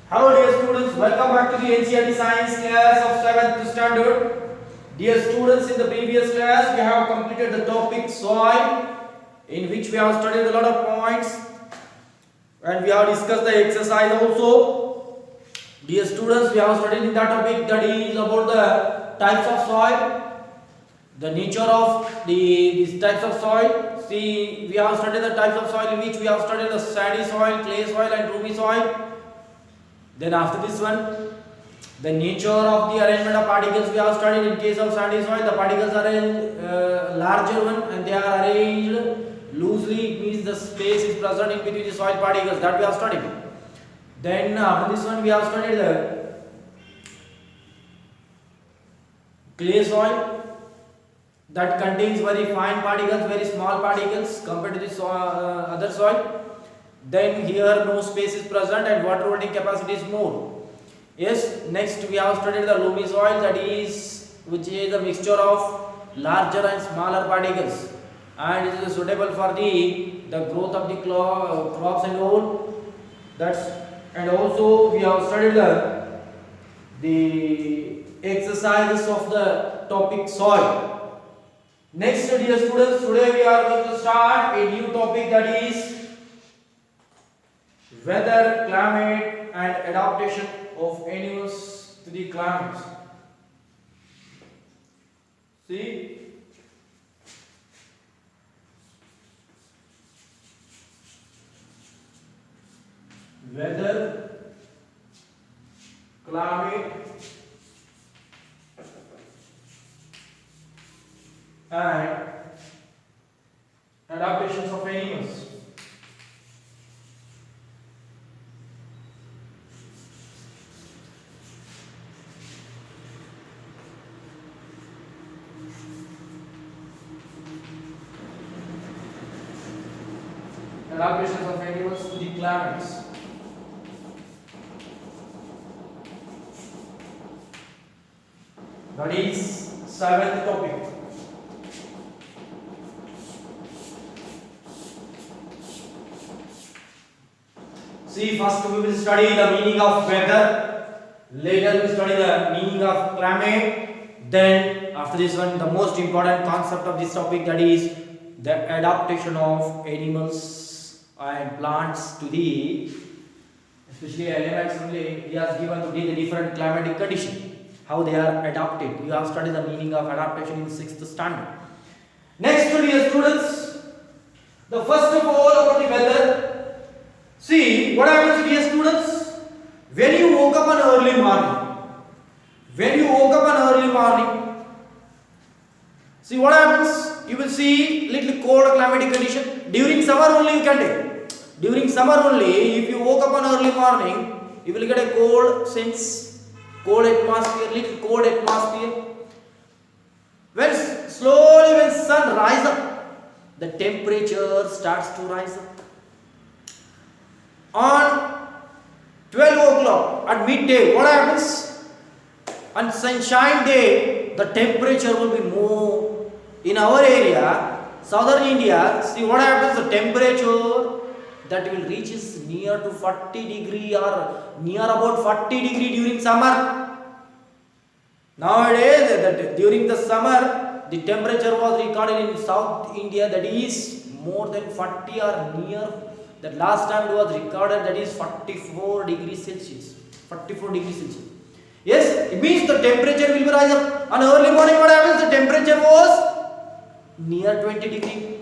Hello dear students, welcome back to the NCERT Science class of 7th standard. Dear students, in the previous class we have completed the topic soil, in which we have studied a lot of points and we have discussed the exercise also. Dear students, we have studied in that topic that is about the types of soil, the nature of these types of soil. See, we have studied the types of soil, in which we have studied the sandy soil, clay soil and roomy soil. Then after this one, the nature of the arrangement of particles we have studied. In case of sandy soil, the particles are a larger one and they are arranged loosely. It means the space is present in between the soil particles, that we have studied. Then after this one, we have studied the clay soil, that contains very fine particles, very small particles compared to the other soil. Then here no space is present and water holding capacity is more. Yes, next we have studied the loamy soil, that is which is a mixture of larger and smaller particles, and it is suitable for the growth of the crops and all. And also we have studied the exercises of the topic soil. Next, dear students, today we are going to start a new topic, that is weather, climate and adaptation of animals to the climates. See, weather, climate and adaptations of animals. Adaptations of animals to the climates. That is seventh topic. See, first we will study the meaning of weather, later we study the meaning of climate, then after this one the most important concept of this topic, that is the adaptation of animals and plants to the, especially elements only, he has given to the different climatic condition, how they are adapted. You have studied the meaning of adaptation in 6th standard. Next, dear students, the first of all about the weather. See, what happens, dear students, when you woke up on early morning, see what happens, you will see little cold climatic condition. During summer only you can take. During summer only, if you woke up on early morning, you will get a cold sense, cold atmosphere, little cold atmosphere. When slowly when sun rises up, the temperature starts to rise up. On 12 o'clock at midday, what happens? On sunshine day, the temperature will be more. In our area, southern India, see what happens, the temperature that will reach is near to 40 degree or near about 40 degree during summer. Nowadays, during the summer, the temperature was recorded in South India, that is more than 40 or near. That last time it was recorded, that is 44 degrees Celsius. 44 degrees Celsius. Yes, it means the temperature will be rise up. On early morning, what happens? The temperature was near 20 degree.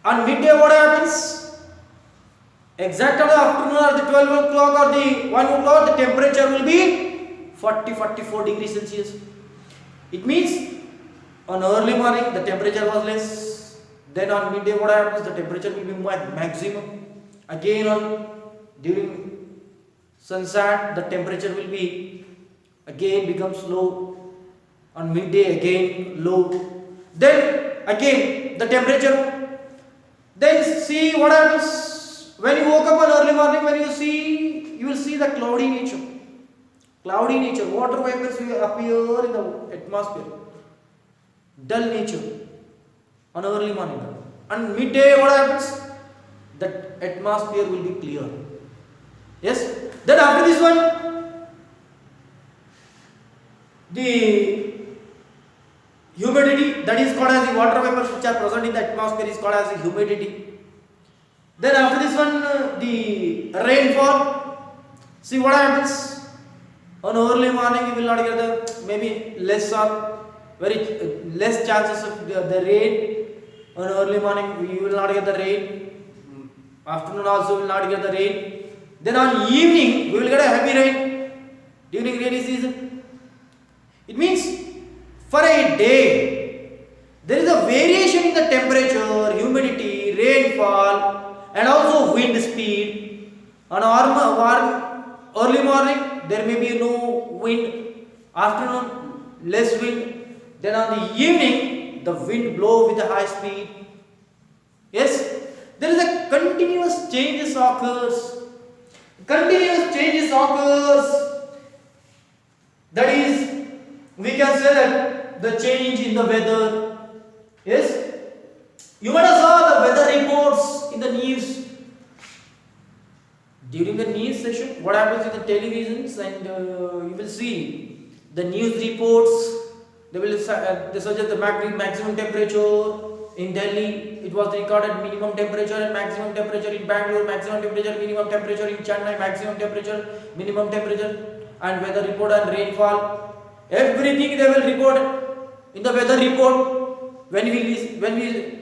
On midday, what happens? Exactly afternoon or the 12 o'clock or the 1 o'clock, the temperature will be 44 degrees Celsius. It means on early morning the temperature was less. Then on midday, what happens? The temperature will be maximum. Again during sunset, the temperature will be again becomes low. On midday again low. Then again the temperature. Then see what happens. When you woke up on early morning, you will see the cloudy nature. Water vapors will appear in the atmosphere. Dull nature on early morning. and midday what happens? The atmosphere will be clear. Yes. Then after this one, the humidity, that is called as the water vapors which are present in the atmosphere is called as the humidity. Then after this one, the rainfall. See what happens? On early morning you will not get the maybe less or very less chances of the rain. On early morning you will not get the rain. Afternoon also will not get the rain. Then on evening we will get a heavy rain during rainy season. It means for a day there is a variation in the temperature, humidity, rainfall and also wind speed. On early morning there may be no wind, afternoon less wind, then on the evening the wind blow with a high speed. Yes, there is a continuous changes occurs. That is, we can say that the change in the weather. Yes, you might have saw the weather reports in the news. During the news session, what happens in the televisions, and you will see the news reports. They will they suggest the maximum temperature in Delhi. It was recorded minimum temperature and maximum temperature in Bangalore, maximum temperature, minimum temperature in Chennai, maximum temperature, minimum temperature, and weather report and rainfall. Everything they will report in the weather report. When we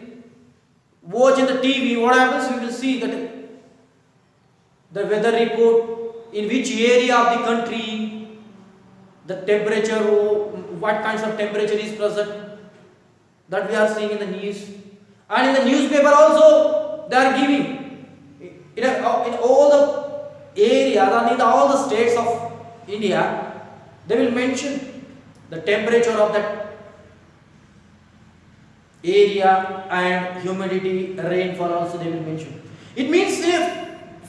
watch in the TV, what happens? We will see that the weather report in which area of the country the temperature, what kinds of temperature is present, that we are seeing in the news. And in the newspaper also they are giving in all the areas and in all the states of India, they will mention the temperature of that area and humidity, rainfall also they will mention. It means if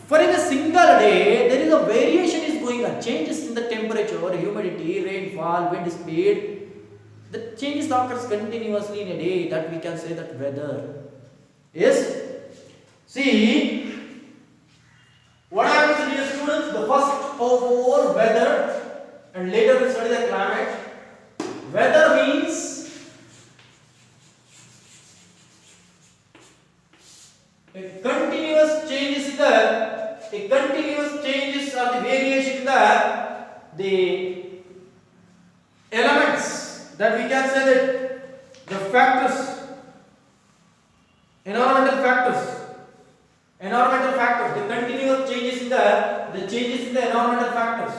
for in a single day there is a variation is going on, changes in the temperature, humidity, rainfall, wind speed, the changes occurs continuously in a day, that we can say that weather. Yes. See what happens, dear students? The first of all weather, and later we study the climate. Weather means a continuous changes or the variation in the elements, that we can say that the factors, environmental factors, the continuous changes in the changes in the environmental factors.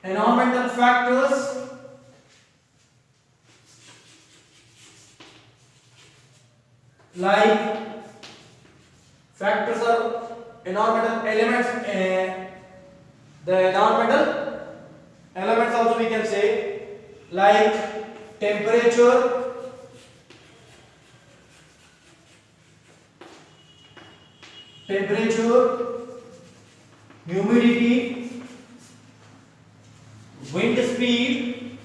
Environmental factors like factors are environmental elements, the environmental elements also we can say like temperature, humidity, wind speed,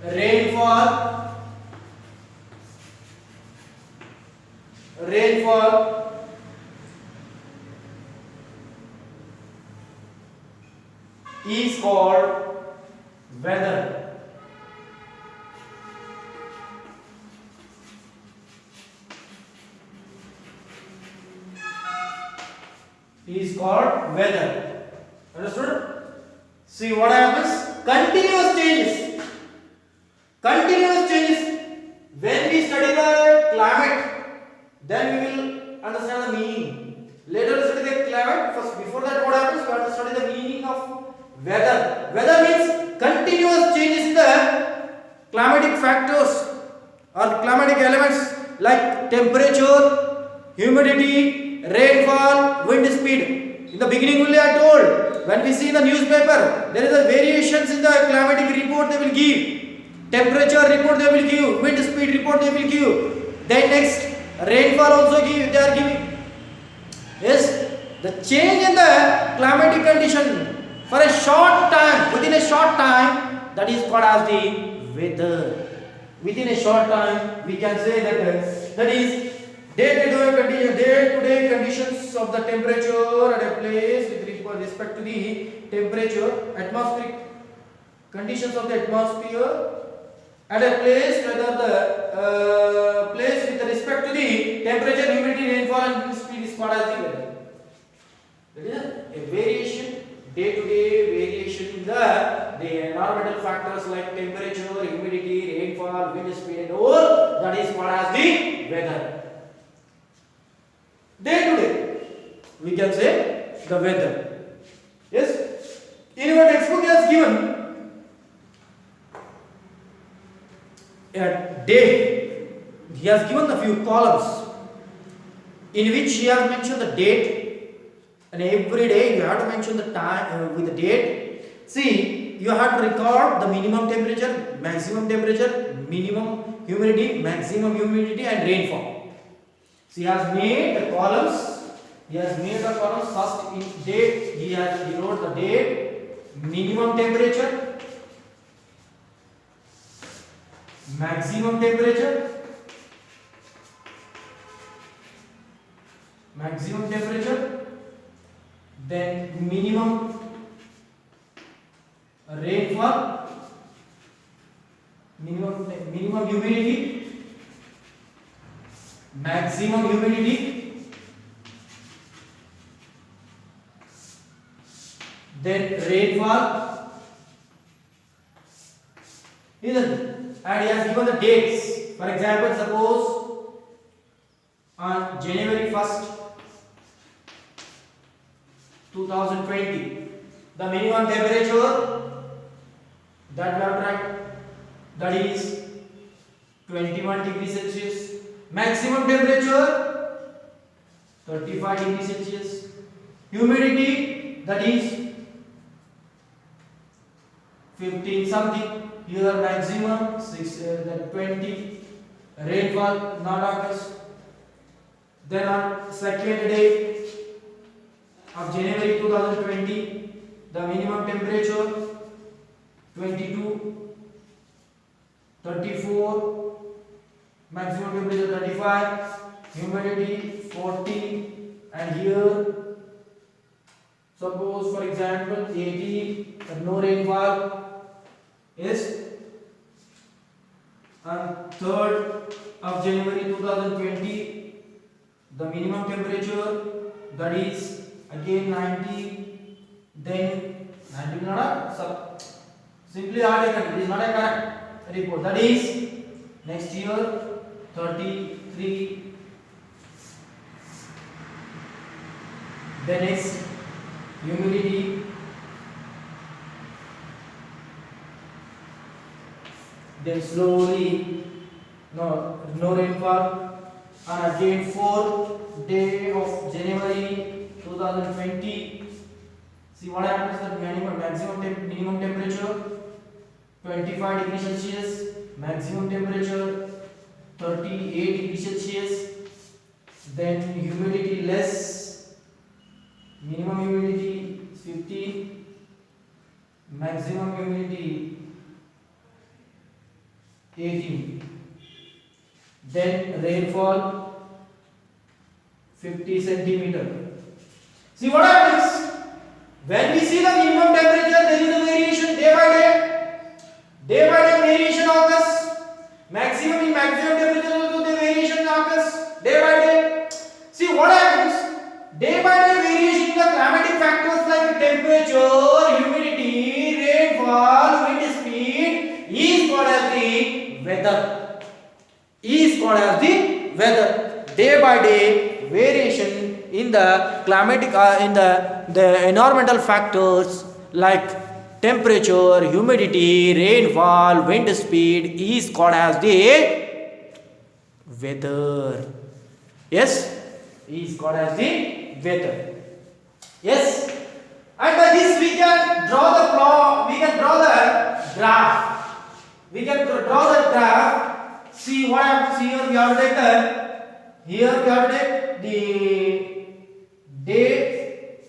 rainfall, is called weather. Is called weather. Understood? See what happens? Continuous changes. When we study the climate, then we will understand the meaning. Later we study the climate. First, before that, what happens? We have to study the meaning of weather. Weather means continuous changes in the climatic factors or climatic elements like temperature, humidity, rainfall, wind speed. In the beginning only I told, when we see the newspaper, there is a variations in the climatic report they will give, temperature report they will give, wind speed report they will give, Then next, rainfall also they are giving. Yes, the change in the climatic condition for a short time, within a short time, that is called as the weather. Within a short time, we can say that is day-to-day conditions of the temperature at a place with respect to the temperature, atmospheric conditions of the atmosphere at a place, whether the place with respect to the temperature, humidity, rainfall and wind speed is called as the weather. That is a variation, day-to-day variation in the environmental factors like temperature, humidity, rainfall, wind speed and all, that is called as the weather. Day-to-day, we can say the weather. Yes, in your textbook he has given a day. He has given a few columns in which he has mentioned the date, and every day you have to mention the time with the date. See, you have to record the minimum temperature, maximum temperature, minimum humidity, maximum humidity and rainfall. So he has made the columns. He has made the columns. First in date, he wrote the date, minimum temperature, maximum temperature, then minimum rainfall, minimum humidity, maximum humidity, then rainfall, isn't it? And he has given the dates. For example, suppose on January 1st, 2020, the minimum temperature that we have tracked, that is 21 degrees Celsius. Maximum temperature 35 degrees Celsius. Humidity, that is 15 something. Here maximum 20. Rainfall not occurs. Then on second day of January 2020, the minimum temperature 22, 34, maximum temperature 35, humidity 40, and here suppose for example 80, no rainfall. Yes, on 3rd of January 2020, the minimum temperature, that is again 90, then 90 not a simply it is not a correct report. That is next year 33, then next humidity, then slowly no rainfall, and again 4th day of January 2020. See what happens, that minimum temperature 25 degrees Celsius, maximum temperature 38 degrees Celsius, then humidity less, minimum humidity 50, maximum humidity 18, then rainfall 50 centimeter. See what happens when we see the minimum temperature, there is a variation day by day variation occurs. Maximum temperature also the variation occurs day by day. See what happens, day by day variation in the climatic factors like temperature, humidity, rainfall, wind speed is called as the weather. Day by day variation in the climatic in the environmental factors like temperature, humidity, rainfall, wind speed is called as the weather. Yes, is called as the weather. Yes, and by this we can draw the graph. See See what happens here. We have taken here. We have taken the date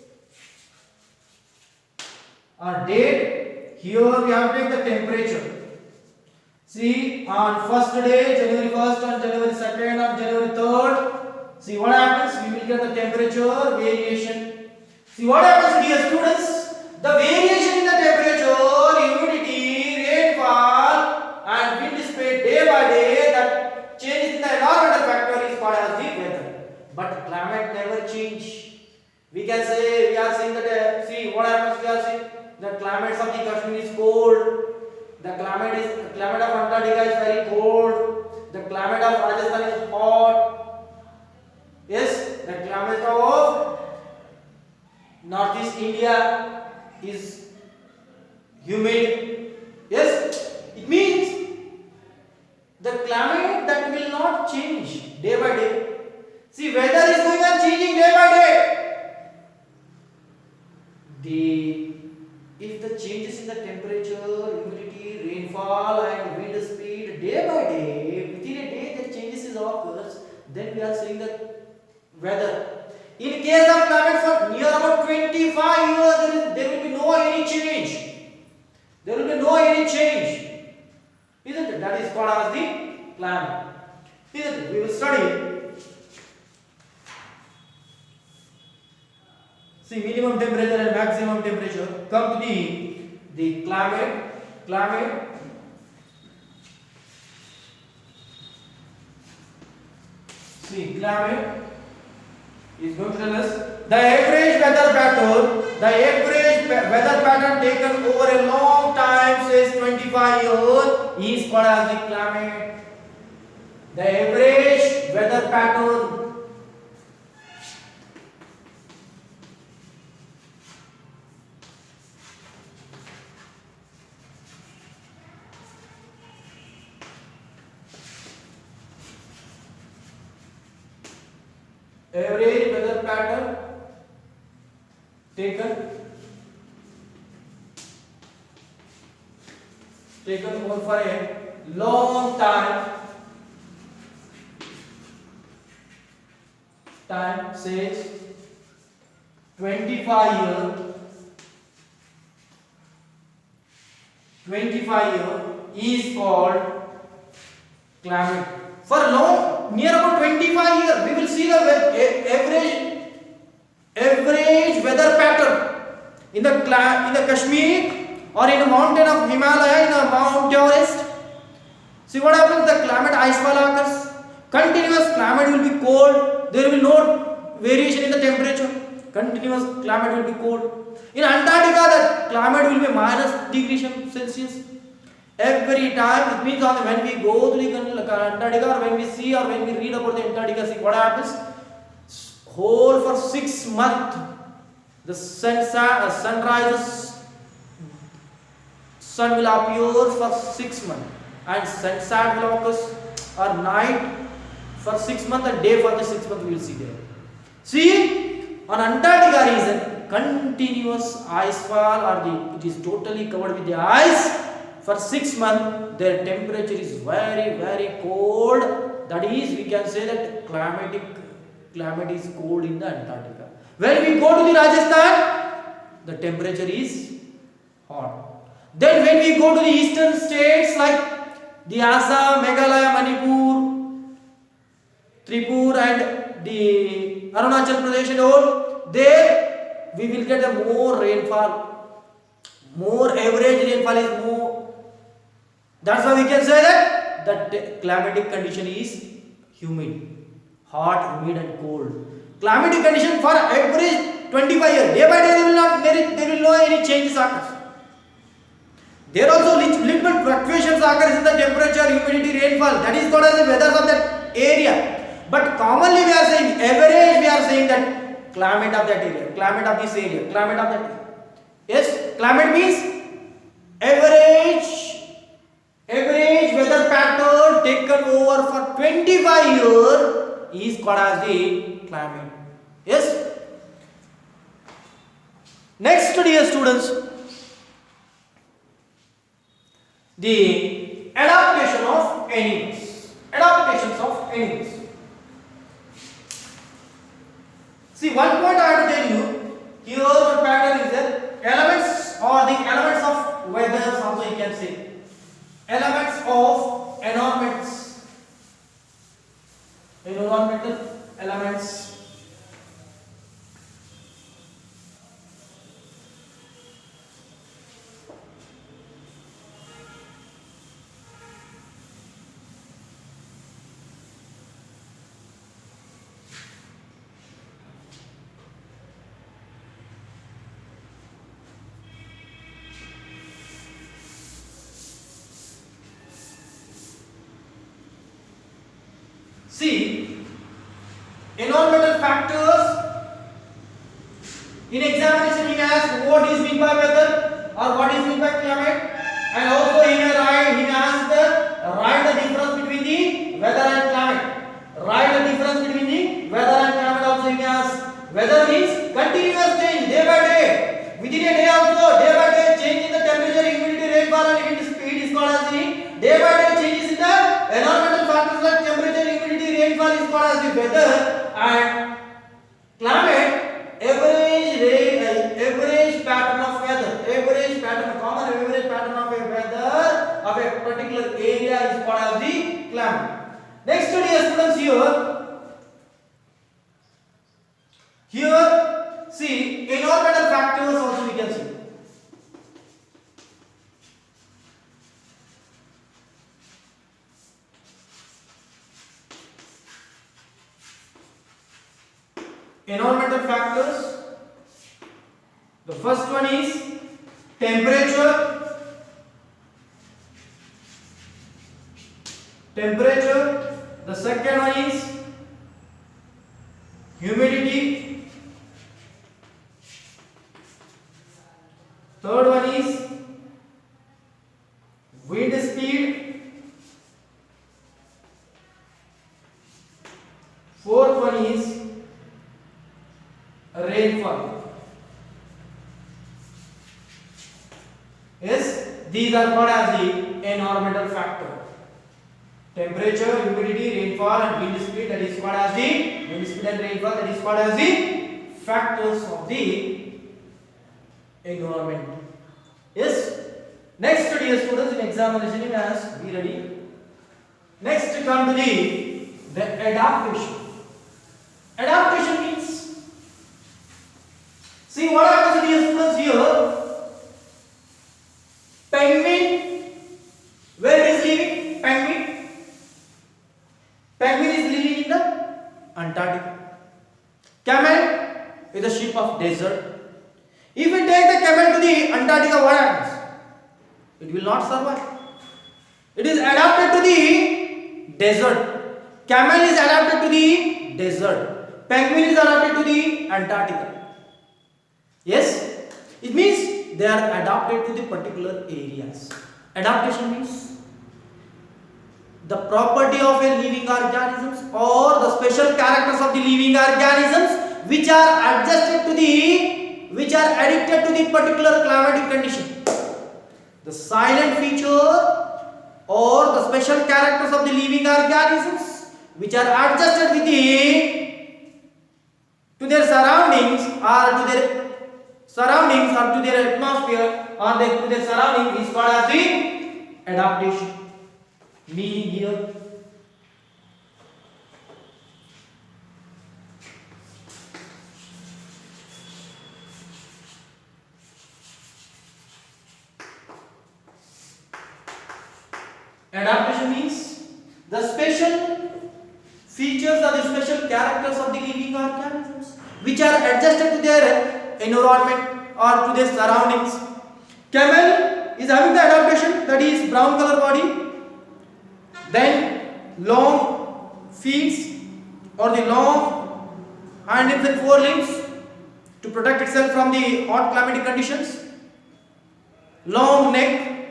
or date. Here we have taken the temperature. See, on first day, January 1st, on January 2nd, on January 3rd. See what happens. We will get the temperature variation. See what happens, dear students. The variation in the temperature, humidity, rainfall, and wind speed day by day, that change in the environmental factor is called as the weather. But climate never change. We can say, we are seeing that, see what happens, we are seeing the climate of the Kashmir is cold, the climate of Antarctica is very cold, the climate of Rajasthan is hot, yes, the climate of Northeast India is humid, yes, it means the climate that will not change day by day. See, weather is going on changing day by day. If the changes in the temperature, humidity, rainfall and wind speed day by day, within a day the changes occurs, then we are saying that weather. In case of climate for near about 25 years, there will be no any change. There will be no any change. Isn't it? That is called as the climate. Isn't it? We will study. See, minimum temperature and maximum temperature. Come to the climate. Climate. See, climate is going to tell us the average weather pattern taken over a long time, says 25 years, is called as the climate. The average weather pattern taken over for a long time says 25 year is called climate. For long, near about 25 years, we will see the average weather pattern in the Kashmir or in the mountain of Himalaya, in the Mount Everest. See what happens? The climate ice fall occurs. Continuous climate will be cold. There will be no variation in the temperature. Continuous climate will be cold. In Antarctica, the climate will be -°C. Every time, it means when we go to the Antarctica, or when we see or when we read about the Antarctica, see what happens? Whole for 6 months, the sun rises. Sun will appear for 6 months and sunset will occur or night for 6 months and day for the 6 months we will see there. See, on Antarctica region, continuous ice fall or it is totally covered with the ice for 6 months. Their temperature is very, very cold. That is, we can say that climate is cold in the Antarctica. When we go to the Rajasthan, the temperature is hot. Then when we go to the eastern states like the Assam, Meghalaya, Manipur, Tripura and the Arunachal Pradesh and all, there we will get a more rainfall. More average rainfall is more. That's why we can say that the climatic condition is humid, hot, humid and cold. Climatic condition for average 25 years. Day by day there will no any changes occur. There also little bit fluctuations occurs in the temperature, humidity, rainfall. That is called as the weather of that area. But commonly we are saying average. We are saying that climate of that area, climate of this area, climate of that area. Yes, climate means average weather pattern taken over for 25 years is called as the climate. Yes. Next, dear students, the adaptation of animals. See, environmental factors. In examination, he asks what is meant by weather or what is meant by climate, and also he has write the difference between the weather and climate. Write the difference between the weather and climate. Also, he has weather means continuous change day by day. Within a day also, day by day change in the temperature, humidity, rainfall, and wind speed is called as the day by day changes in the environmental factors like temperature, humidity, rainfall is called as the weather, and climate average pattern of weather, average pattern, common average pattern of a weather of a particular area is called as the climate. Next, dear students, here see environmental factors also we can see. Environmental factors. The first one is temperature. Temperature. The second one is humidity. Third one is wind speed. Fourth one is rainfall. Yes, these are called as the environmental factor. Temperature, humidity, rainfall, and wind speed, that is called as the wind speed and rainfall, that is called as the factors of the environment. Yes. Next, dear students, in examination you ask, be ready. Next, come to the adaptation. Adaptation means, see what happens to the students here. Penguin, where is living? Penguin. Penguin is living in the Antarctica. Camel is a sheep of desert. If we take the camel to the Antarctica, what happens? It will not survive. It is adapted to the desert. Camel is adapted to the desert. Penguin is adapted to the Antarctica. Yes, it means they are adapted to the particular areas. Adaptation means the property of a living organisms or the special characters of the living organisms which are adjusted to the, which are addicted to the particular climatic condition. The silent feature or the special characters of the living organisms which are adjusted with the to their surroundings or to their surroundings or to their atmosphere or to their surrounding is called as the adaptation. Meaning here, adaptation means the special features or the special characters of the living organisms which are adjusted to their environment or to their surroundings. Camel is having the adaptation, that is brown color body, then long feet or the long hands and forelimbs to protect itself from the hot climatic conditions, long neck,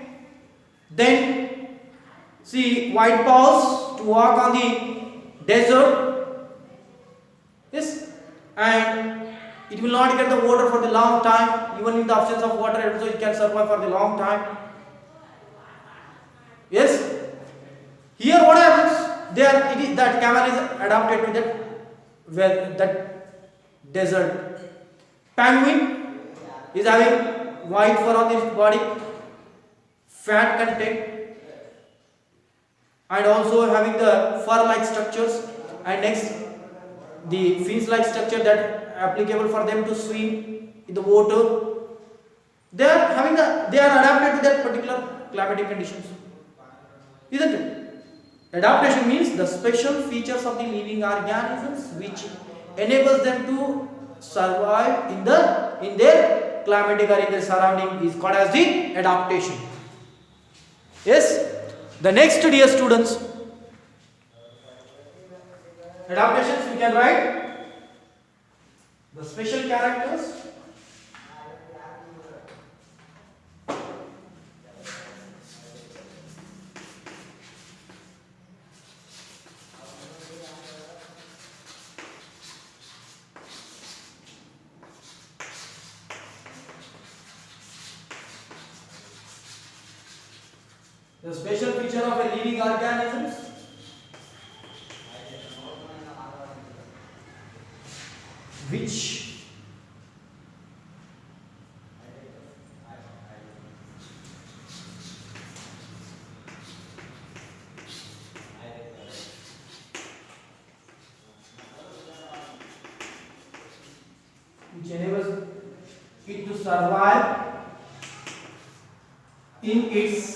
then see wide paws to walk on the desert. Yes, and it will not get the water for the long time, even in the absence of water, so it can survive for the long time. Yes, here what happens? There it is that camel is adapted to that that desert. Penguin is having white fur on its body, fat content, and also having the fur-like structures, and next the fins-like structure that applicable for them to swim in the water. They are adapted to that particular climatic conditions, isn't it? Adaptation means the special features of the living organisms which enables them to survive in their climatic or in their surrounding is called as the adaptation. Yes. The next, dear students, adaptations we can write the special characters. The special feature of a living organisms. Which enables it to survive in its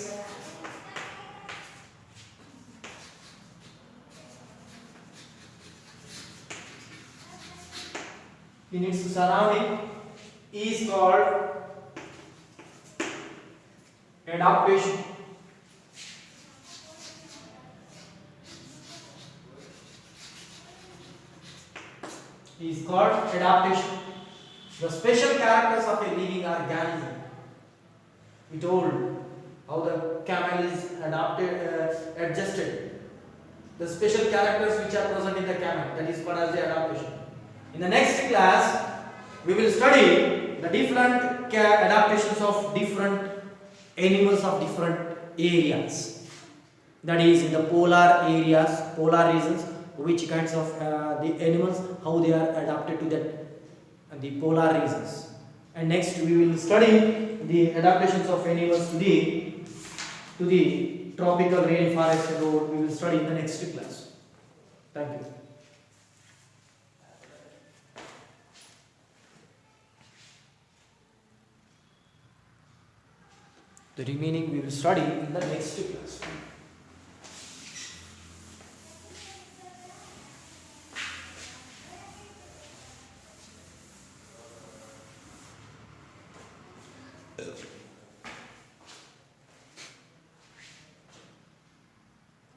surrounding is called adaptation. Is called adaptation. The special characters of a living organism. We told how the camel is adjusted. The special characters which are present in the camel, that is called as the adaptation. In the next class, we will study the different adaptations of different animals of different areas. That is in the polar areas, polar regions, which kinds of the animals, how they are adapted to that the polar regions. And next we will study the adaptations of animals to the tropical rainforest and we will study in the next class. Thank you. The remaining we will study in the next class.